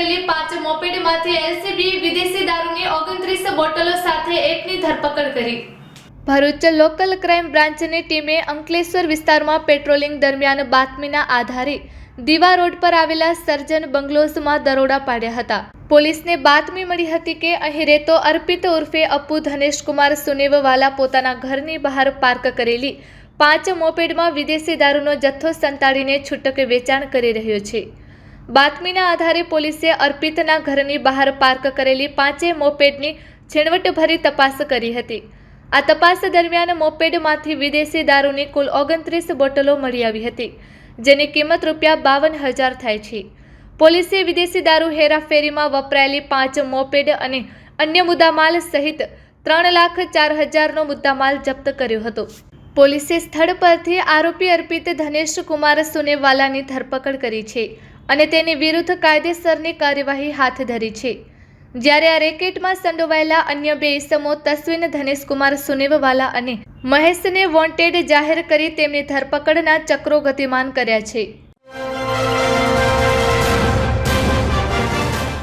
કરેલી 5 મોપેડમાંથી એલસીબી વિદેશી દારૂની 29 બોટલો સાથે એકની ધરપકડ કરી। ભરૂચ લોકલ ક્રાઇમ બ્રાન્ચની ટીમે અંકલેશ્વર વિસ્તારમાં પેટ્રોલિંગ દરમિયાન બાતમીના આધારે દીવા રોડ પર આવેલા સર્જન બંગલોઝમાં દરોડા પાડ્યા હતા। પોલીસને બાતમી મળી હતી કે અહીં રહેતો અર્પિત ઉર્ફે અપ્પુ ધનેશકુમાર સુનેવવાલા પોતાના ઘરની બહાર પાર્ક કરેલી 5 મોપેડમાં વિદેશી દારૂનો જથ્થો સંતાડીને છૂટક વેચાણ કરી રહ્યો છે। બાતમીના આધારે પોલીસે અર્પિતના ઘરની બહાર પાર્ક કરેલી 5 મોપેડની ઝીણવટભરી તપાસ કરી હતી। આ તપાસ દરમિયાન મોપેડમાંથી વિદેશી દારૂની કુલ 29 બોટલો મળી આવી હતી, જેની કિંમત ₹52,000 થાય છે। પોલીસે વિદેશી દારૂ હેરાફેરીમાં વપરાયેલી 5 મોપેડ અને અન્ય મુદ્દામાલ સહિત 3,04,000નો મુદ્દામાલ જપ્ત કર્યો હતો। પોલીસે સ્થળ પરથી આરોપી અર્પિત ધનેશકુમાર સુનેવાલાની ધરપકડ કરી છે અને તેની વિરુદ્ધ કાયદેસરની કાર્યવાહી હાથ ધરી છે। જ્યારે આ રેકેટમાં સંડોવાયેલા અન્ય 2 ઇસમો તસ્વીન ધનેશકુમાર સુનેવવાલા અને મહેશને વોન્ટેડ જાહેર કરી તેમની ધરપકડના ચક્રો ગતિમાન કર્યા છે।